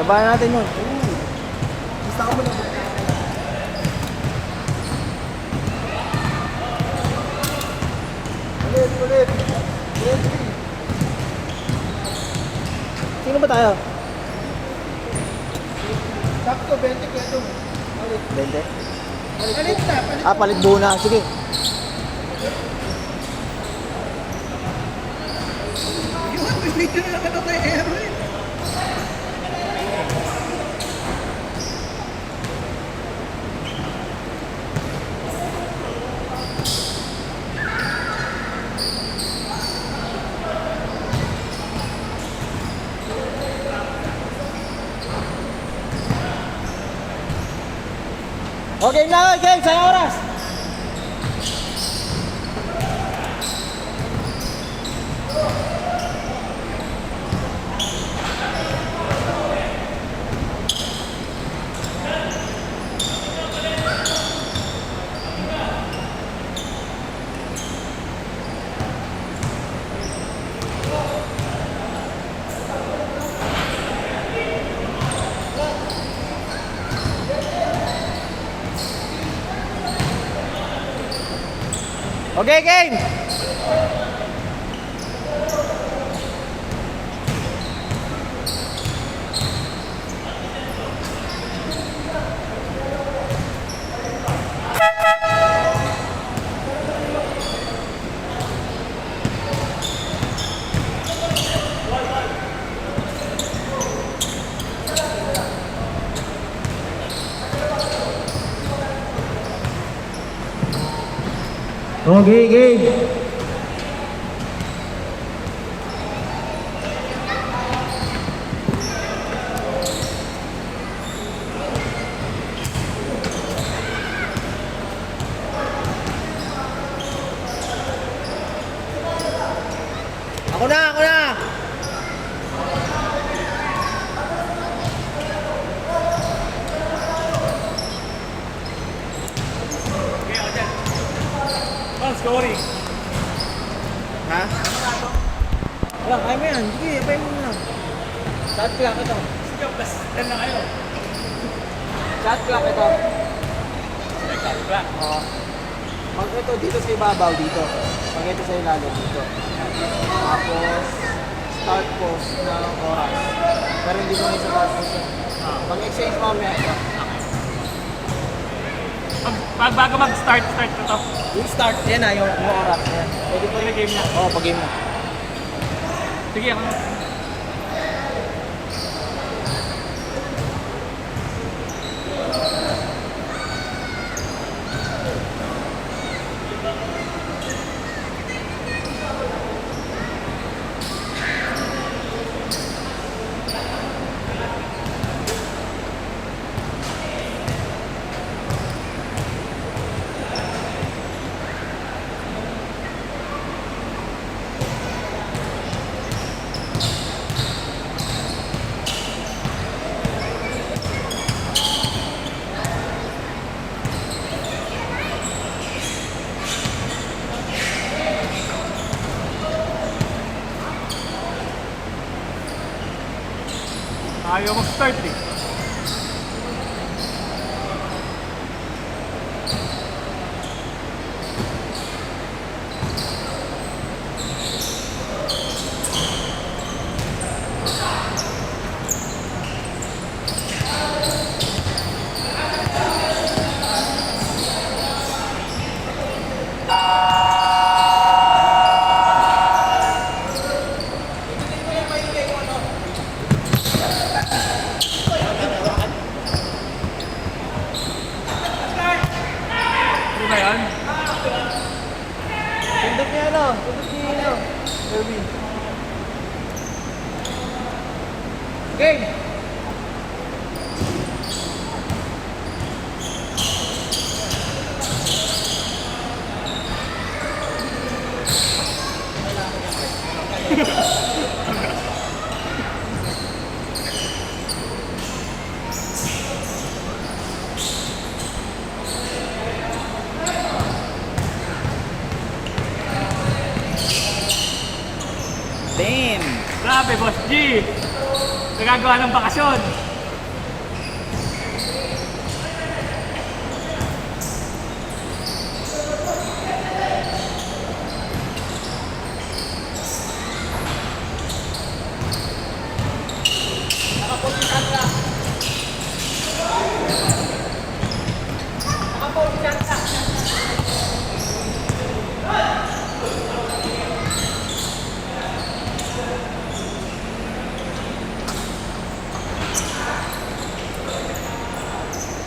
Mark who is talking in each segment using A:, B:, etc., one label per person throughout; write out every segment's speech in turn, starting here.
A: Sabayan natin yun.
B: Gusto ko muna. Ulit.
A: Sino ba tayo?
B: Sakto, 20 kaya ito.
A: 20?
B: Palit na.
A: Ah, palit buo na. Sige.
B: Yung video na naman ako kay Erwin.
A: Okay na, game. Sa oras. Okay, game. Okay, game. Ako na.
B: Scoring.
A: Ha? Wala, kaya mo yan. Sige, apay mo na. Shot clock ito.
B: Sige, plus 10 na kayo.
A: Shot clock ito.
B: Shot clock.
A: Oo. Pag ito dito sa ibabaw, dito. Pag ito sa ilalim, dito. Tapos, start post ng oras. Pero hindi mo may sa start post yun. Pag exchange mamaya, ito.
B: Pag bago mag-start ko to.
A: Yung start, yan na, yung oras. Yan. Pwede pa
B: Pag game na.
A: Oo, pag game na.
B: Sige, ako. Ayaw mag-start eh. Ano ba yan?
A: Pindot niya ano? Pindot niya ano? Erwin. Game!
C: Damn!
B: Grabe, Boss G! Nagagawa ng bakasyon.
A: Nakapulitan ka. Nakapulitan ka.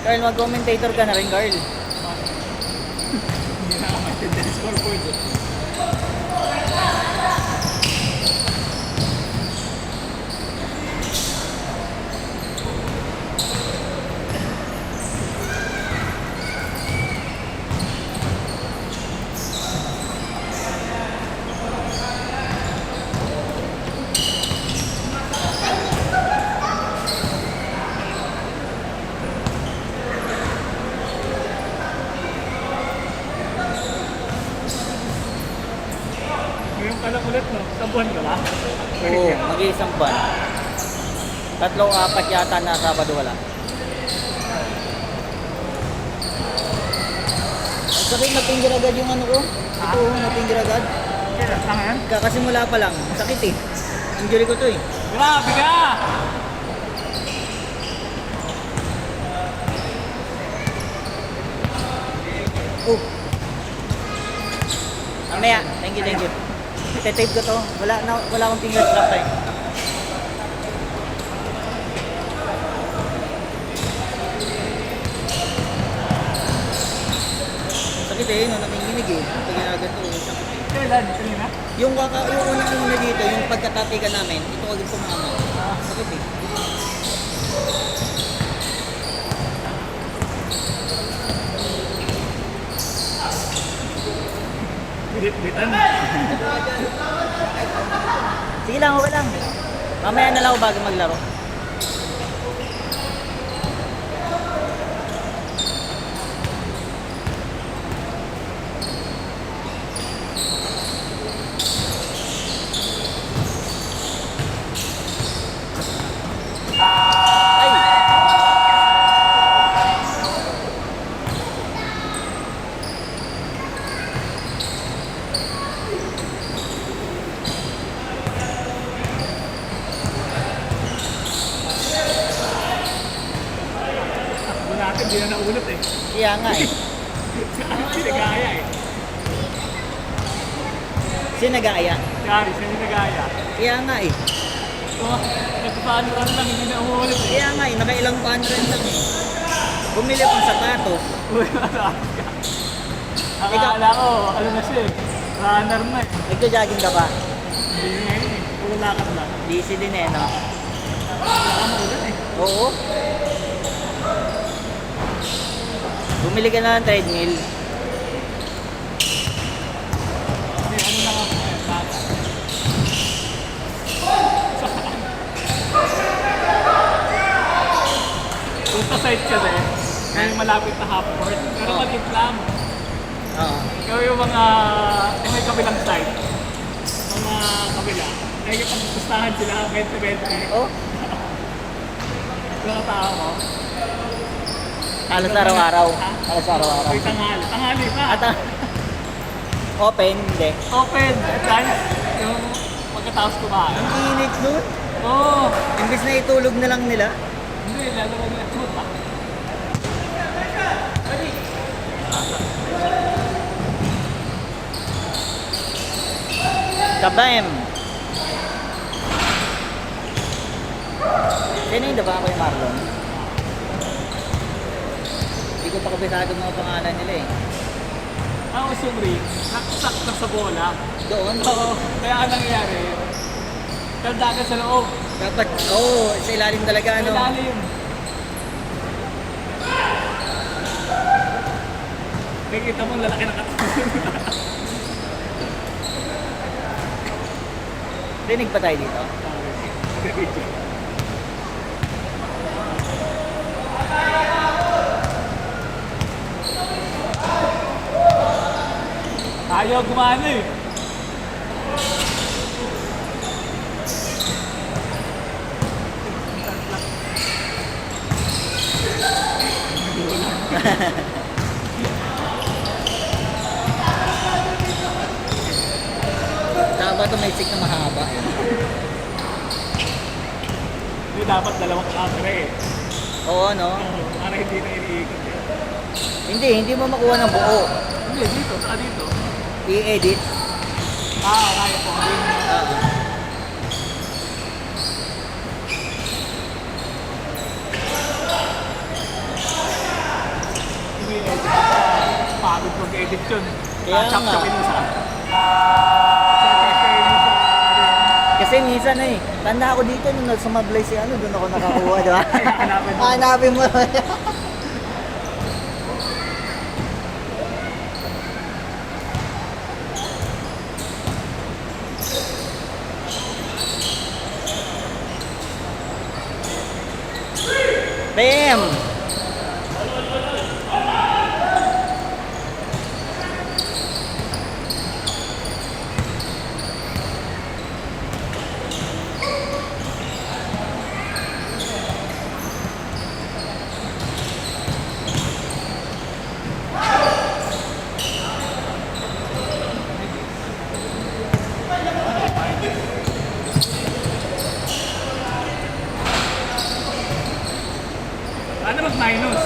C: Carl, mag-commentator ka na rin, Carl.
B: Hindi na ako maintindihan yung scoreboard. Ngayon ka lang ulit, no? Sa buwan ka ba?
C: Oo, mag-iisang buwan. 3-4 yata na Sabado wala. Ang sakit, natinggir agad yung ano ko. Ito, natinggir agad.
B: Kaya, saan yan?
C: Kakasimula pa lang. Sakit eh. Injury ko to eh.
B: Grabe ka!
C: Oh. Mamaya, thank you, thank you. Tetape ko to. Wala akong finger strap eh. Sakit eh, no, nakinginig eh. Pag agad to, sakit eh.
B: Kailan? Kanina?
C: Yung unang-una dito, yung pagkatatikan namin, ito agad sumama. Sakit eh.
B: Bitan.
C: Sige lang, okay lang. Mamaya na lang ako bago maglaro. Ay!
B: Takbo natin, di na naulot eh.
C: Kaya nga eh.
B: Hindi nagaya eh.
C: Sino nag-aaya?
B: Si Aris, hindi nagaya.
C: Kaya nga eh.
B: Oh, nagpapaano ka lang, hindi na umuulit eh.
C: Kaya nga eh, nakailang pan-run lang eh. Bumili pang sapatos.
B: Uy, mataas ka. Akala ko, ano na siya eh. Runner na eh.
C: Nagja-jogging ka ba?
B: Hindi ngayon eh. Puro lakad lang.
C: Busy din eh, no?
B: Wala ka maulan eh.
C: Oo. Bumili ka na ng treadmill.
B: Hindi, ano lang ako eh, bata. Kung sa site ka eh, may malapit na half court. Pero
C: Oh.
B: maliit lang.
C: Oo.
B: Ikaw yung mga, may kabilang site. Mga kabila. Eh, yung pagpustahan sila, 20-20.
C: Oh,
B: Mga tao mo.
C: halos araw-araw.
B: Ha?
C: Halos araw-araw.
B: May tanghali. Tanghali pa.
C: At open, hindi.
B: Open. Dance. Yung pagkatapos kumain.
C: Ang init nun.
B: Oo.
C: Imbis na itulog na lang nila.
B: Hindi, lalabag na. Tumot ba?
C: Kabam! Sino yung daba ko yung Marlon? Hindi ko pa kabisado mga pangalan nila eh.
B: Ang usumri, naksak na sa bola.
C: Doon?
B: Oo. Kaya ang nangyayari, kaldagan sa loob.
C: Dapat, oo, sa ilalim talaga
B: Sa
C: ano.
B: ilalim. Nakikita mo lalaki ng katawan.
C: Rinig pa tayo dito.
B: Ayaw gumana eh.
C: Dapat tumaisik na mahaba.
B: Hindi dapat dalawang camera eh.
C: Oo, no?
B: Para hindi na iniikot yun.
C: Hindi mo makuha ng buo.
B: Hindi, dito, saka dito.
C: I-edit.
B: Kaya po.
C: Ah.
B: Hindi na edit. Pagod mag-edit yun.
C: Kaya nga.
B: Chop-chopin mo sa...
C: Kasi minsan eh, tanda ako dito nung nagsumablay si ano, doon ako nakakuha, di ba?
B: Hanapin mo.
C: Hanapin mo. Bam!
B: Ano mag-minus?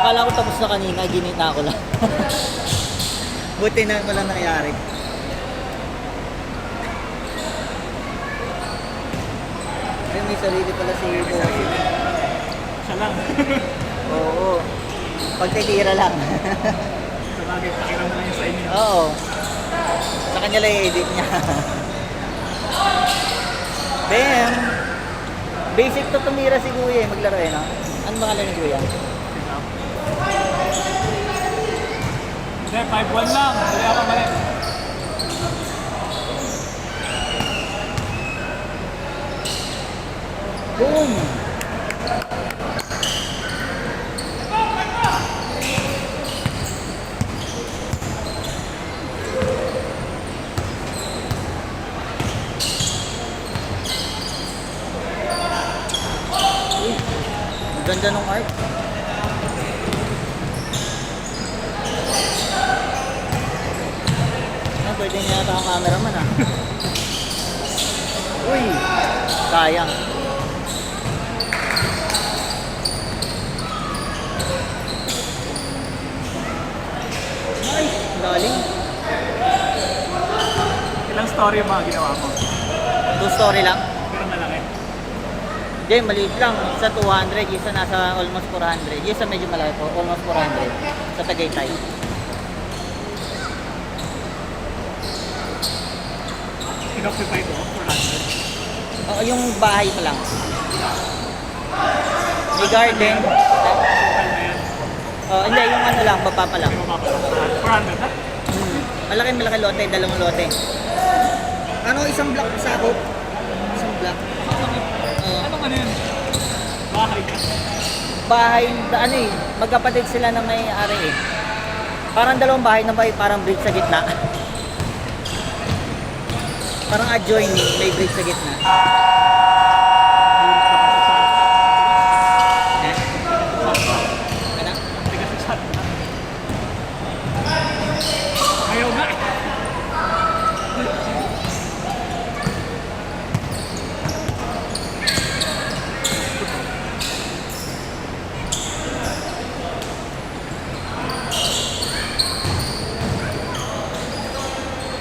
C: Akala ko tapos na kanina, ginita ko lang. Buti na ko lang nangyari. Ay, may sarili pala si Boy.
B: Siya lang.
C: Oo. Pagtitira lang.
B: Sa bagay, pakiram na lang yun sa inyo.
C: Oo. Sa kanya lang i-edit niya. Bam! Basic to tumira si Kuya eh, maglaro eh, no? Ano pangalan ni Kuya?
B: Hindi, 5-1 lang. Mali ako, mali.
C: Boom! Uy, ang ganda ng art. Ah, pwede niya yata ang cameraman ah. Uy, sayang. Nice, galing.
B: Ilang story yung mga ginawa mo?
C: 2 story lang.
B: Pero malaki.
C: Hindi, maliit lang. Isa 200, isa nasa almost 400. Isa medyo malaki po, almost 400. Sa Tagaytay.
B: Inoccupy ko, 400.
C: Oo, yung bahay pa lang. May garden.
B: Total na yan.
C: Oh, hindi, yung ano lang, baba pa lang.
B: May mapapala. 400 na?
C: Malaki lote, dalawang lote. Ano, isang block sa ako? Isang block.
B: Anong ano yun? Bahay ka.
C: Bahay, ano eh, magkapatid sila na may-ari eh. Parang dalawang bahay na parang bridge sa gitna. Parang adjoining, may bridge sa gitna. Eh? Ano?
B: Ayaw nga.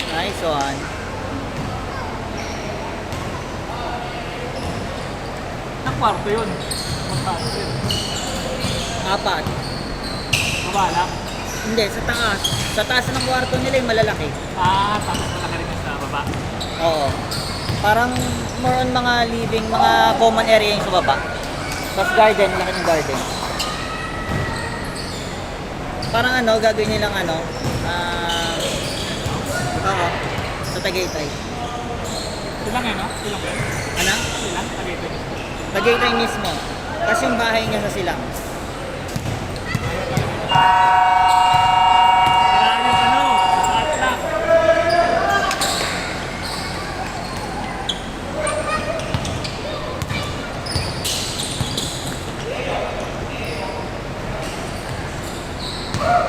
C: Nice one.
B: Ang kwarto yun. Magkano yun?
C: 4.
B: Baba lang.
C: Hindi, sa taas. Sa taas ng kwarto nila yung malalaki.
B: Tapos malaki rin yung sa baba.
C: Oo. Parang more on mga living, mga common area yung sa baba. Tapos garden, laki ng garden. Parang ano, gagawin nilang ano, oo, sa Tagaytay.
B: Silang eh, no? Silang ba?
C: Ano?
B: Silang? Tagaytay mismo.
C: Tagaytay mismo. Tapos yung bahay niya sa Silang.
B: Marami yung ano, sa Atla.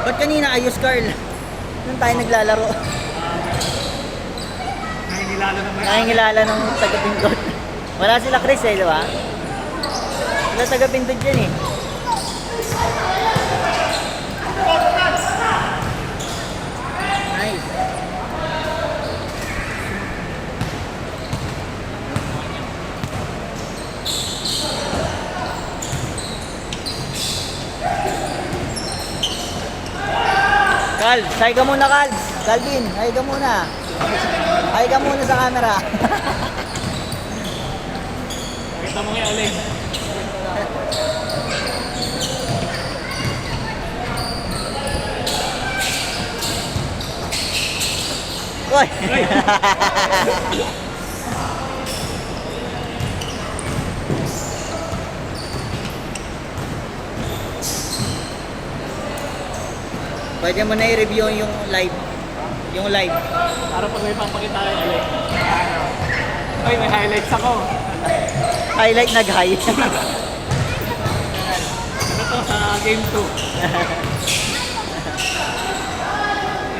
C: Ba't kanina ayos, Carl? Nung tayo naglalaro.
B: Nangingilala naman.
C: Nakingilala ng taga-pindot. Wala sila Chris eh, di ba? Sila taga-pindot dyan eh. Nice. Calv, hay ka muna, Calv. Calvin, hay ka muna. Hay ka muna sa camera.
B: Kita mo nga ulit.
C: Uy! Pwede mo na i-review yung live. Yung live.
B: Para pag may papakita kayo ulit. Ay, may highlights ako.
C: Highlight nag-high.
B: Ito to sa game 2.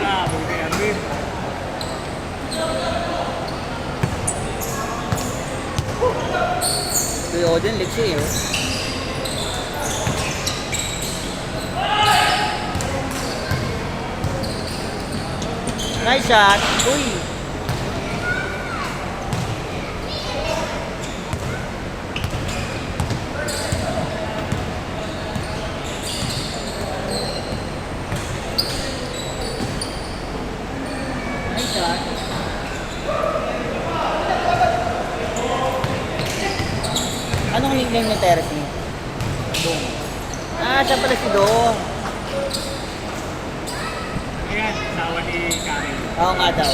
B: Grabe kaya Arvin.
C: Kuya Odin, Lexi eh. Nice shot. Uy. Nice shot. Anong nickname ni Teresi?
B: Dong.
C: Ah, siya pala si Dong.
B: Ayan, asawa ni Karen.
C: Oo nga daw.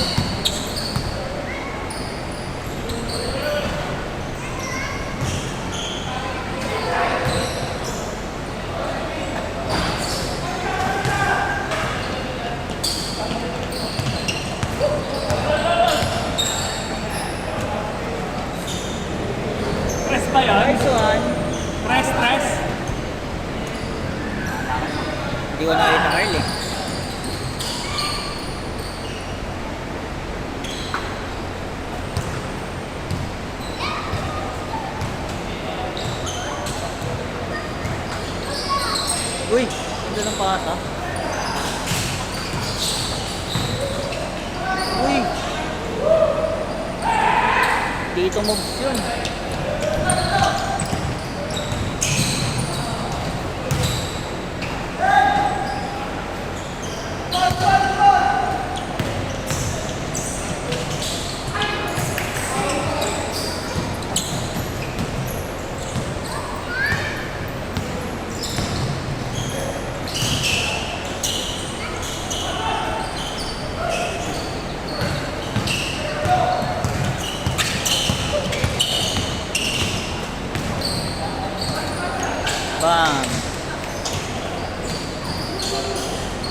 B: Press ba yun?
C: Nice one.
B: Press, press.
C: Hindi ko nakita Carl eh. Uy, ito ng pasa. Uy! Dito moves yun. Bam!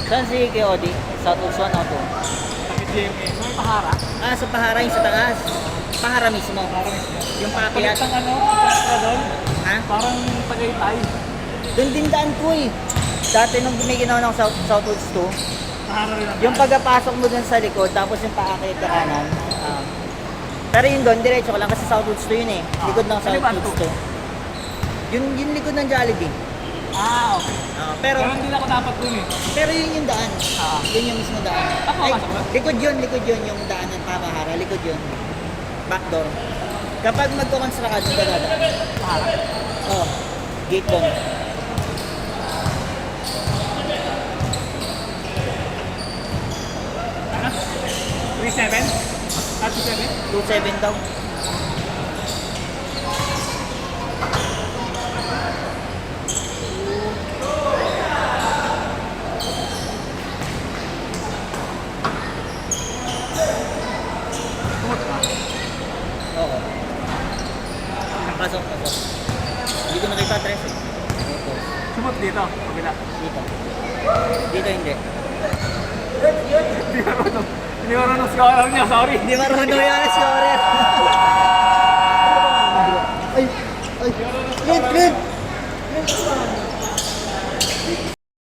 C: Saan si Keodi? Sa Tulsuan o to?
B: Sakit GMA. May pahara.
C: Ah, sa Pahara yung sa taas. Pahara mismo.
B: Para mismo.
C: Yung
B: Palit
C: paakyat.
B: ng ano, extra doon.
C: Ha?
B: Parang Tagaytay.
C: Doon din daan ko eh. Dati nung may ginawa ng Southwoods 2,
B: Pahara rin ang
C: yung pagkapasok mo dun sa likod, tapos yung paakyat ka kanan. Pero yun doon, diretso ko lang kasi Southwoods 2 yun eh. Likod ng
B: Ano ba
C: Southwoods
B: to?
C: 2. Yung likod ng Jollibee.
B: Ah, okay.
C: Pero
B: Pero hindi na ako dapat dun eh.
C: pero yun yung daan. Yun yung mismo daan.
B: Ako, pasok ba?
C: likod yun yung daan ng Pamahara. Likod yun. Backdoor. Kapag magkukonstruct ka, doon ka dadaan.
B: Pahara.
C: Oh, gate bomb.
B: Ano? 37? 37?
C: 2.7 daw.
B: Tumot ka.
C: pasok. Hindi ko nakita tres eh. Ito.
B: Sumot dito, kabila.
C: Dito. Dito hindi.
B: Hindi marunong scorer niya, sorry.
C: Hindi marunong yan, scorer.